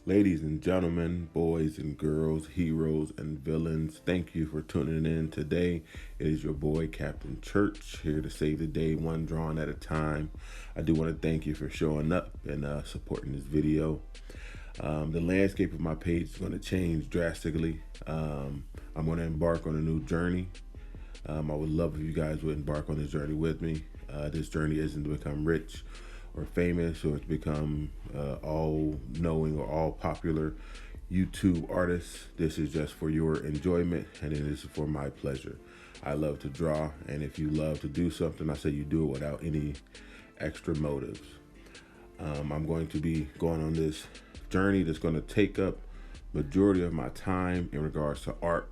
Ladies and gentlemen, boys and girls, heroes and villains, thank you for tuning in today. It is your boy, Captain Church, here to save the day one drawing at a time. I do want to thank you for showing up and supporting this video. The landscape of my page is going to change drastically. I'm going to embark on a new journey. I would love if you guys would embark on this journey with me. This journey isn't to become rich or famous or to become all knowing or all popular YouTube artists. This is just for your enjoyment, and it is for my pleasure. I love to draw, and if you love to do something, I say you do it without any extra motives. I'm going to be going on this journey that's going to take up majority of my time in regards to art.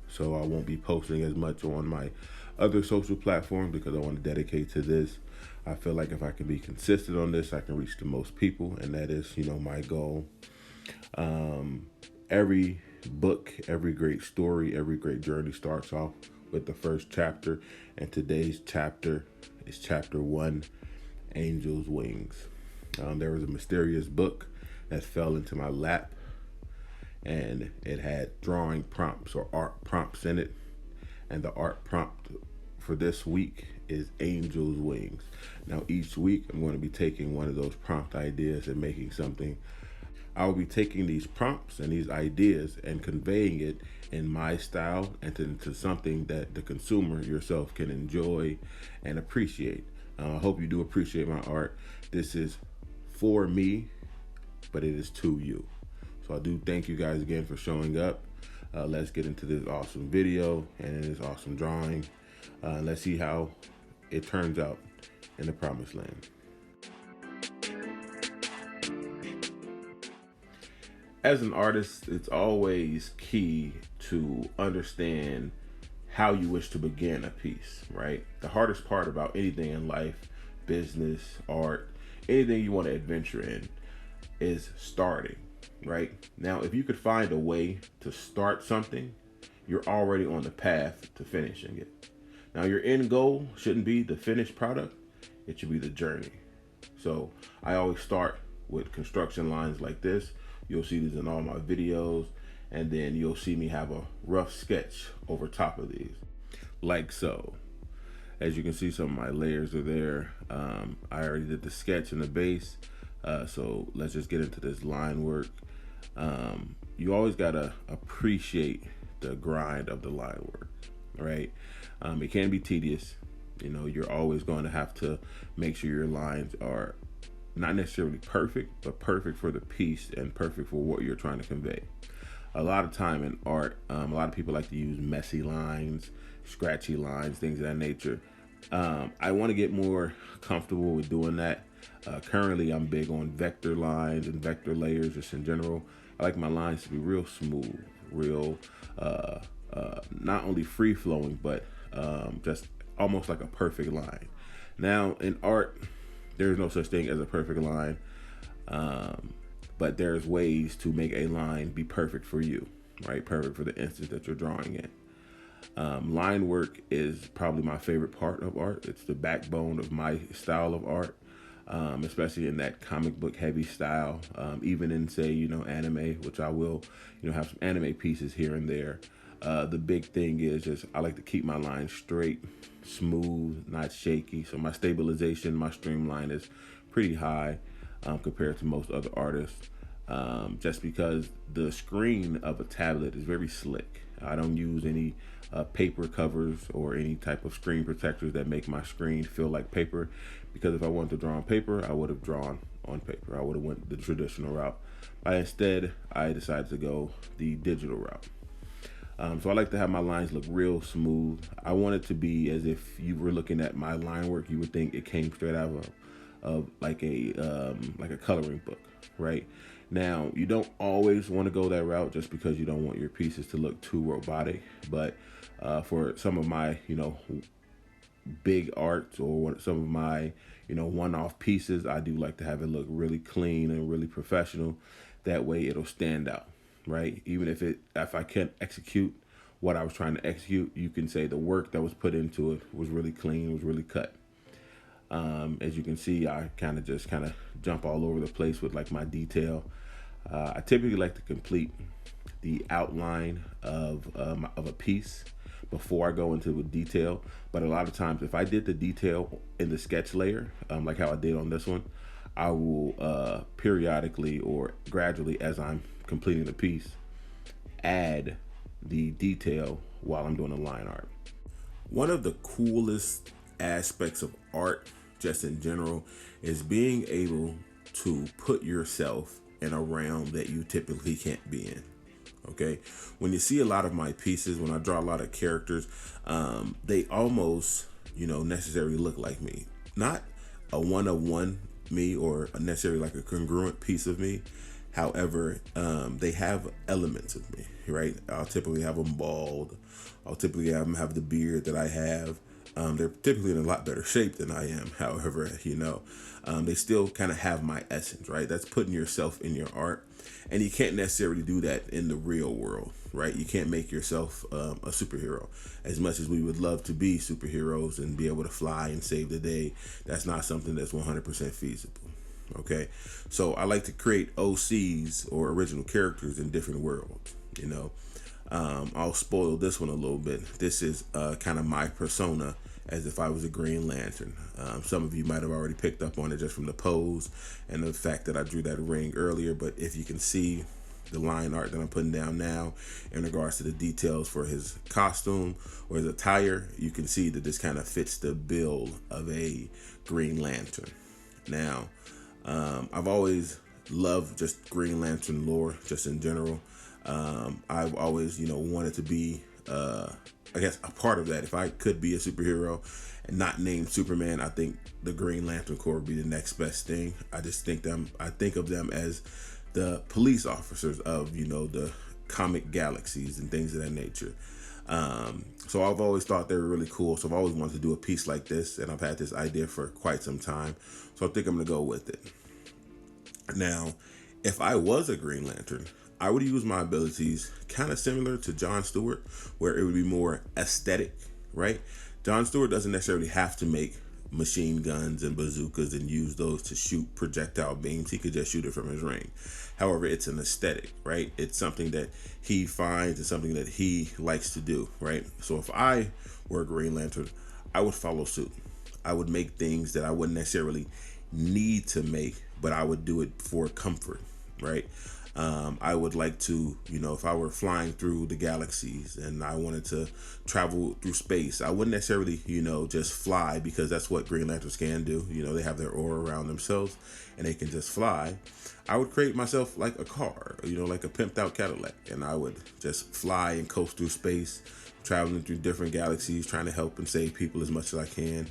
So I won't be posting as much on my other social platforms because I want to dedicate to this. I feel like if I can be consistent on this, I can reach the most people, and that is, my goal. Every book, every great story, every great journey starts off with the first chapter, and today's chapter is chapter 1, Angel's Wings. There was a mysterious book that fell into my lap, and it had drawing prompts or art prompts in it, and the art prompt for this week is Angel's Wings. Now each week I'm going to be taking one of those prompt ideas and making something. I will be taking these prompts and these ideas and conveying it in my style and into something that the consumer yourself can enjoy and appreciate. I hope you do appreciate my art. This is for me, but it is to you. So I do thank you guys again for showing up. Let's get into this awesome video and this awesome drawing. Let's see how it turns out in the promised land. As an artist, it's always key to understand how you wish to begin a piece, right? The hardest part about anything in life, business, art, anything you want to adventure in is starting, right? Now, if you could find a way to start something, you're already on the path to finishing it. Now, your end goal shouldn't be the finished product. It should be the journey. So I always start with construction lines like this. You'll see these in all my videos, and then you'll see me have a rough sketch over top of these, like so. As you can see, some of my layers are there. I already did the sketch and the base. So let's just get into this line work. You always gotta appreciate the grind of the line work, right? It can be tedious. You're always going to have to make sure your lines are not necessarily perfect, but perfect for the piece and perfect for what you're trying to convey. A lot of time in art, a lot of people like to use messy lines, scratchy lines, things of that nature. I want to get more comfortable with doing that. Currently, I'm big on vector lines and vector layers just in general. I like my lines to be real smooth, real, not only free flowing, but just almost like a perfect line. Now, in art, there's no such thing as a perfect line, but there's ways to make a line be perfect for you, right? Perfect for the instance that you're drawing in. Line work is probably my favorite part of art. It's the backbone of my style of art, especially in that comic book heavy style. Even in, say, anime, which I will, have some anime pieces here and there. The big thing is just I like to keep my lines straight, smooth, not shaky. So my stabilization, my streamline is pretty high compared to most other artists. Just because the screen of a tablet is very slick. I don't use any paper covers or any type of screen protectors that make my screen feel like paper, because if I wanted to draw on paper, I would have drawn on paper. I would have went the traditional route. But instead, I decided to go the digital route. So I like to have my lines look real smooth. I want it to be as if you were looking at my line work, you would think it came straight out of like a coloring book, right? Now, you don't always want to go that route just because you don't want your pieces to look too robotic. But for some of my, big art or some of my, one-off pieces, I do like to have it look really clean and really professional. That way it'll stand out, right? Even if I can't execute what I was trying to execute, you can say the work that was put into it was really clean, was really cut. As you can see, I kind of jump all over the place with like my detail. I typically like to complete the outline of a piece before I go into detail. But a lot of times, if I did the detail in the sketch layer, like how I did on this one, I will periodically or gradually, as I'm completing the piece, add the detail while I'm doing the line art. One of the coolest aspects of art, just in general, is being able to put yourself in a realm that you typically can't be in. Okay, when you see a lot of my pieces, when I draw a lot of characters, they almost, necessarily look like me. Not a one-of-one me or necessarily like a congruent piece of me. However, they have elements of me, right? I'll typically have them bald. I'll typically have them have the beard that I have. They're typically in a lot better shape than I am. However, they still kind of have my essence, right? That's putting yourself in your art. And you can't necessarily do that in the real world, right? You can't make yourself a superhero. As much as we would love to be superheroes and be able to fly and save the day, that's not something that's 100% feasible. Okay, so I like to create OCs or original characters in different worlds. I'll spoil this one a little bit. This is kind of my persona as if I was a Green Lantern. Some of you might have already picked up on it just from the pose and the fact that I drew that ring earlier. But if you can see the line art that I'm putting down now in regards to the details for his costume or his attire, you can see that this kind of fits the bill of a Green Lantern. Now, I've always loved just Green Lantern lore, just in general. I've always, wanted to be, I guess, a part of that. If I could be a superhero and not named Superman, I think the Green Lantern Corps would be the next best thing. I think of them as the police officers of, the comic galaxies and things of that nature. So I've always thought they were really cool. So I've always wanted to do a piece like this, and I've had this idea for quite some time. So I think I'm going to go with it. Now, if I was a Green Lantern, I would use my abilities kind of similar to John Stewart, where it would be more aesthetic, right? John Stewart doesn't necessarily have to make machine guns and bazookas and use those to shoot projectile beams. He could just shoot it from his ring. However, it's an aesthetic, right? It's something that he finds and something that he likes to do, right? So if I were a Green Lantern, I would follow suit. I would make things that I wouldn't necessarily need to make, but I would do it for comfort, right? I would like to, if I were flying through the galaxies and I wanted to travel through space, I wouldn't necessarily, just fly, because that's what Green Lanterns can do. They have their aura around themselves and they can just fly. I would create myself like a car, like a pimped out Cadillac, and I would just fly and coast through space, traveling through different galaxies, trying to help and save people as much as I can.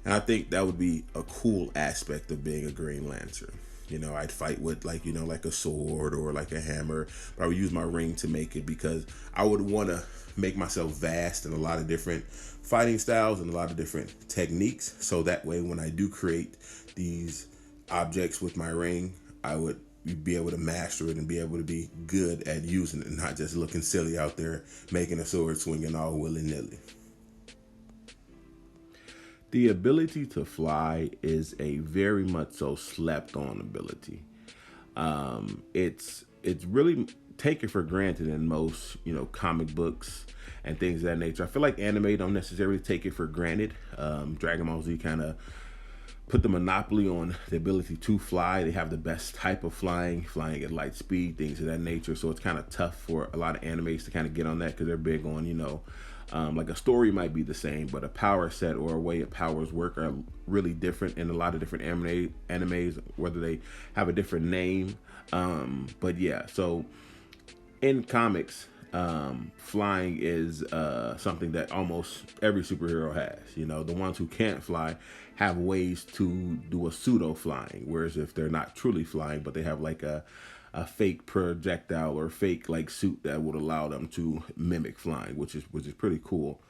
And I think that would be a cool aspect of being a Green Lantern. I'd fight with like a sword or like a hammer, but I would use my ring to make it, because I would want to make myself vast in a lot of different fighting styles and a lot of different techniques. So that way, when I do create these objects with my ring, I would be able to master it and be able to be good at using it, and not just looking silly out there making a sword swinging all willy-nilly. The ability to fly is a very much so slept on ability. It's really taken for granted in most comic books and things of that nature. I feel like anime don't necessarily take it for granted. Dragon Ball Z kind of put the monopoly on the ability to fly. They have the best type of flying at light speed, things of that nature. So it's kind of tough for a lot of animes to kind of get on that, because they're big on like a story might be the same, but a power set or a way of powers work are really different in a lot of different animes, whether they have a different name. But yeah, so in comics, flying is something that almost every superhero has. The ones who can't fly have ways to do a pseudo flying, whereas if they're not truly flying, but they have like a fake projectile or fake like suit that would allow them to mimic flying, which is pretty cool.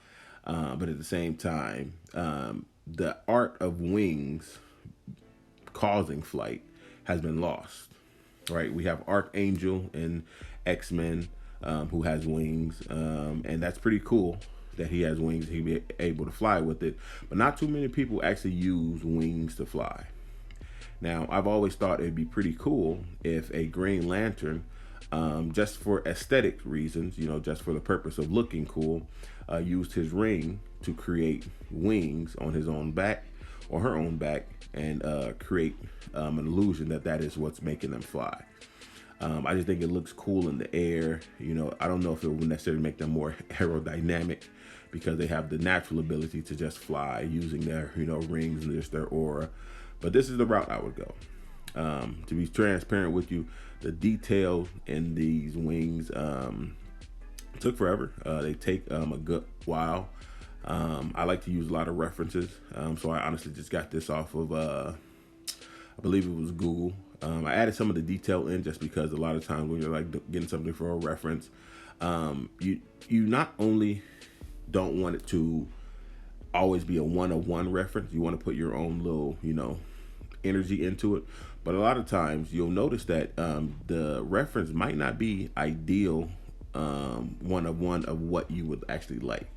But at the same time, the art of wings causing flight has been lost, right? We have Archangel in X-Men, who has wings, and that's pretty cool that he has wings. He'd be able to fly with it, but not too many people actually use wings to fly. Now, I've always thought it'd be pretty cool if a Green Lantern, just for aesthetic reasons, just for the purpose of looking cool, used his ring to create wings on his own back or her own back and create an illusion that that is what's making them fly. I just think it looks cool in the air. I don't know if it would necessarily make them more aerodynamic because they have the natural ability to just fly using their, rings and just their aura. But this is the route I would go. To be transparent with you, the detail in these wings took forever. They take a good while. I like to use a lot of references. So I honestly just got this off of, I believe it was Google. I added some of the detail in just because a lot of times when you're like getting something for a reference, you not only don't want it to always be a one-of-one reference, you want to put your own little, energy into it. But a lot of times you'll notice that the reference might not be ideal one-of-one of what you would actually like.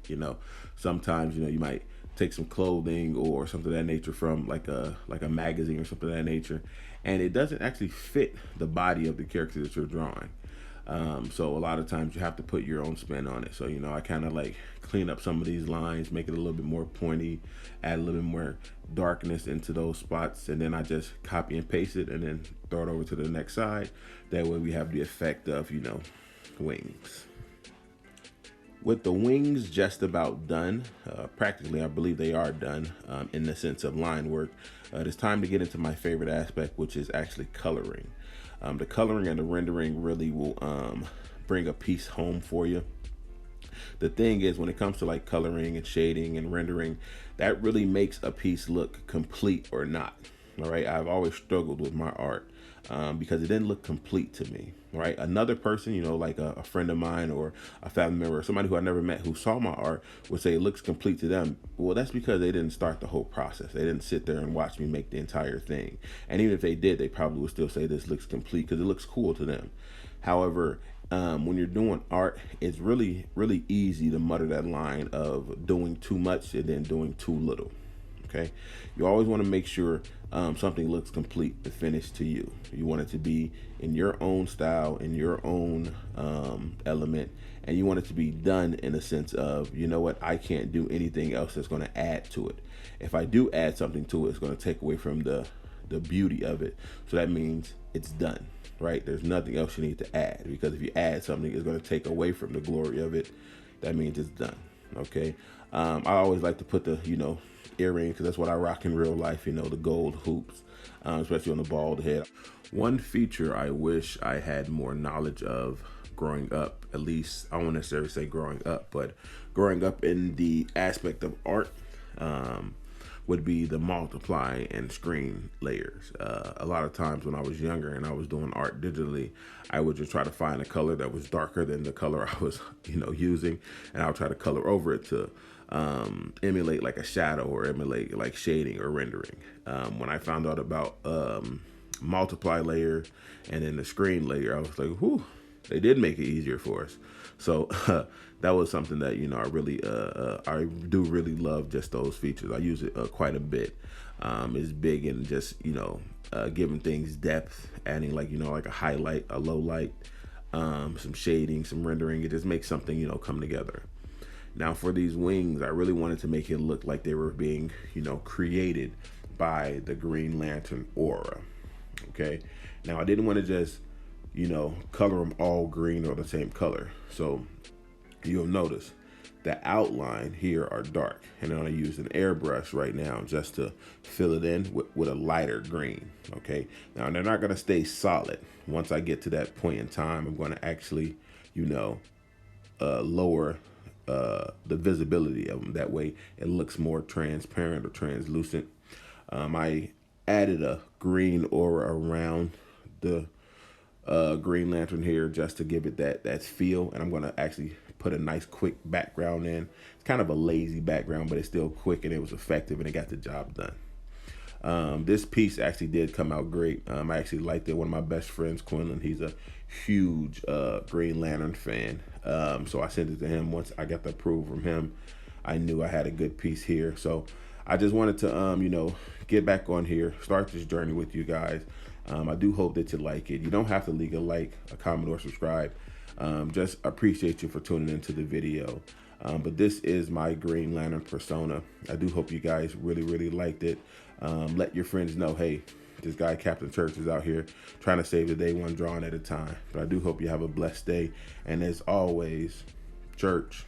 Sometimes, you might take some clothing or something of that nature from like a magazine or something of that nature, and it doesn't actually fit the body of the character that you're drawing. So a lot of times you have to put your own spin on it. So, I kind of like clean up some of these lines, make it a little bit more pointy, add a little bit more darkness into those spots, and then I just copy and paste it and then throw it over to the next side. That way we have the effect of, wings. With the wings just about done, practically I believe they are done in the sense of line work, it's time to get into my favorite aspect, which is actually coloring. The coloring and the rendering really will bring a piece home for you. The thing is, when it comes to like coloring and shading and rendering, that really makes a piece look complete or not. All right, I've always struggled with my art because it didn't look complete to me. Right, another person, like a friend of mine or a family member or somebody who I never met who saw my art would say it looks complete to them. Well, that's because they didn't start the whole process. They didn't sit there and watch me make the entire thing. And even if they did, they probably would still say this looks complete because it looks cool to them. However, when you're doing art, it's really, really easy to mutter that line of doing too much and then doing too little. Okay, you always want to make sure something looks complete and finished to you. You want it to be in your own style, in your own element, and you want it to be done in a sense of, I can't do anything else that's going to add to it. If I do add something to it, it's going to take away from the beauty of it. So that means it's done, right? There's nothing else you need to add, because if you add something, it's going to take away from the glory of it. That means it's done. Okay. I always like to put the, earring, because that's what I rock in real life, the gold hoops, especially on the bald head. One feature I wish I had more knowledge of growing up, at least I won't necessarily say growing up, but growing up in the aspect of art, would be the multiply and screen layers. A lot of times when I was younger and I was doing art digitally, I would just try to find a color that was darker than the color I was, using, and I'll try to color over it to emulate like a shadow or emulate like shading or rendering. When I found out about multiply layer and then the screen layer, I was like, whew, they did make it easier for us. So that was something that, I really, I do really love just those features. I use it quite a bit. It's big in just, giving things depth, adding like, like a highlight, a low light, some shading, some rendering. It just makes something, come together. Now for these wings, I really wanted to make it look like they were being, created by the Green Lantern aura. Okay. Now I didn't want to just, color them all green or the same color. So you'll notice the outline here are dark, and I'm going to use an airbrush right now just to fill it in with a lighter green. Okay. Now they're not going to stay solid. Once I get to that point in time, I'm going to actually, lower the visibility of them. That way it looks more transparent or translucent. I added a green aura around the Green Lantern here just to give it that feel, and I'm going to actually put a nice quick background in. It's kind of a lazy background, but it's still quick and it was effective and it got the job done. This piece actually did come out great. I actually liked it. One of my best friends, Quinlan, he's a huge Green Lantern fan. So I sent it to him. Once I got the approval from him, I knew I had a good piece here. So I just wanted to, get back on here, start this journey with you guys. I do hope that you like it. You don't have to leave a like, a comment, or subscribe. Just appreciate you for tuning into the video. But this is my Green Lantern persona. I do hope you guys really, really liked it. Let your friends know, hey, this guy Captain Church is out here trying to save the day one drawing at a time. But I do hope you have a blessed day. And as always, church,